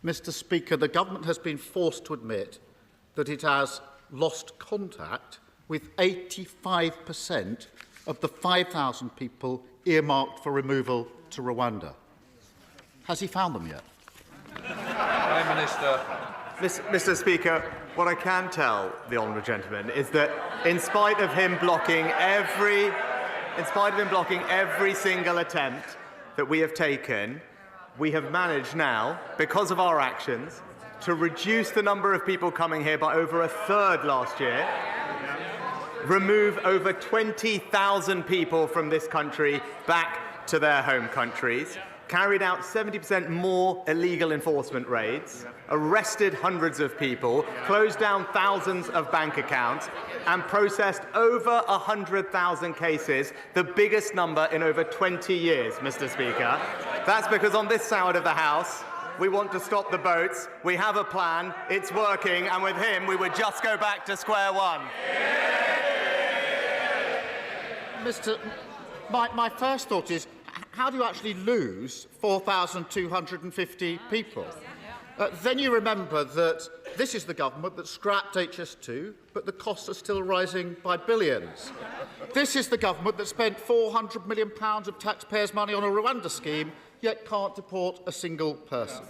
Mr. Speaker, the government has been forced to admit that it has lost contact with 85% of the 5,000 people earmarked for removal to Rwanda. Has he found them yet? Prime Minister. Mr. Speaker, what I can tell the honourable gentleman is that in spite of him blocking every single attempt that we have taken, we have managed now, because of our actions, to reduce the number of people coming here by over a third last year, remove over 20,000 people from this country back to their home countries, carried out 70% more illegal enforcement raids, arrested hundreds of people, closed down thousands of bank accounts, and processed over 100,000 cases, the biggest number in over 20 years, Mr. Speaker. That's because on this side of the House, we want to stop the boats, we have a plan, it's working, and with him we would just go back to square one. My first thought is, how do you actually lose 4,250 people? Then you remember that this is the government that scrapped HS2, but the costs are still rising by billions. This is the government that spent £400 million of taxpayers' money on a Rwanda scheme, yet can't deport a single person.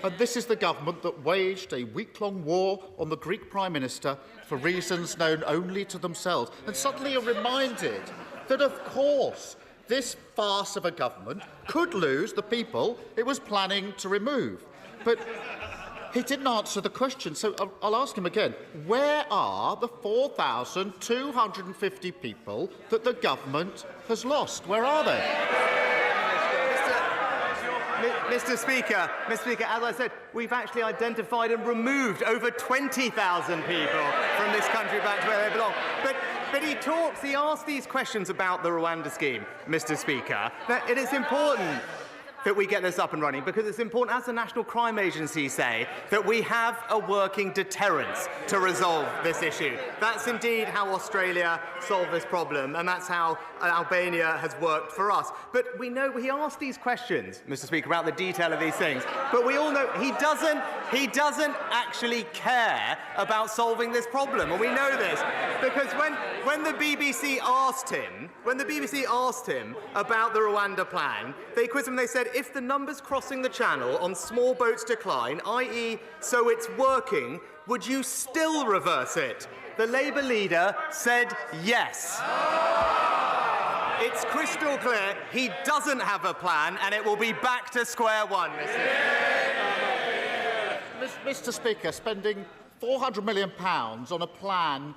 And this is the government that waged a week-long war on the Greek Prime Minister for reasons known only to themselves. And suddenly you're reminded that, of course, this farce of a government could lose the people it was planning to remove. But he didn't answer the question, so I'll ask him again. Where are the 4,250 people that the government has lost? Where are they? Mr. Speaker, as I said, we've actually identified and removed over 20,000 people from this country back to where they belong. But he asks these questions about the Rwanda scheme, Mr. Speaker. Now, it is important that we get this up and running, because it's important, as the National Crime Agency say, that we have a working deterrence to resolve this issue. That's indeed how Australia solved this problem, and that's how Albania has worked for us. But we know he asked these questions, Mr. Speaker, about the detail of these things, but we all know he doesn't actually care about solving this problem, and we know this because when the BBC asked him about the Rwanda plan, they quizzed him and they said, if the numbers crossing the channel on small boats decline, i.e. so it's working, would you still reverse it? The Labour leader said yes. It's crystal clear he doesn't have a plan, and it will be back to square one, Mr. Speaker, spending £400 million on a plan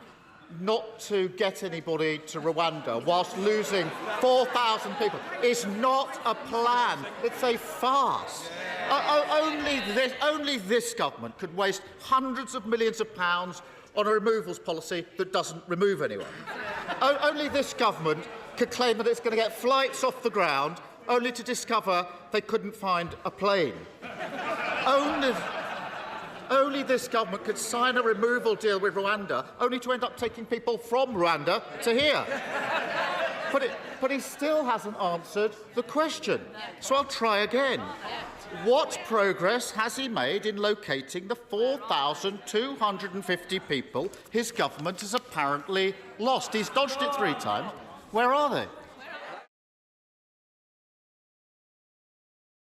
not to get anybody to Rwanda whilst losing 4,000 people is not a plan. It's a farce. Only this government could waste hundreds of millions of pounds on a removals policy that doesn't remove anyone. Only this government could claim that it's going to get flights off the ground only to discover they couldn't find a plane. Only this government could sign a removal deal with Rwanda, only to end up taking people from Rwanda to here. But he still hasn't answered the question. So I'll try again. What progress has he made in locating the 4,250 people his government has apparently lost? He's dodged it 3 times. Where are they?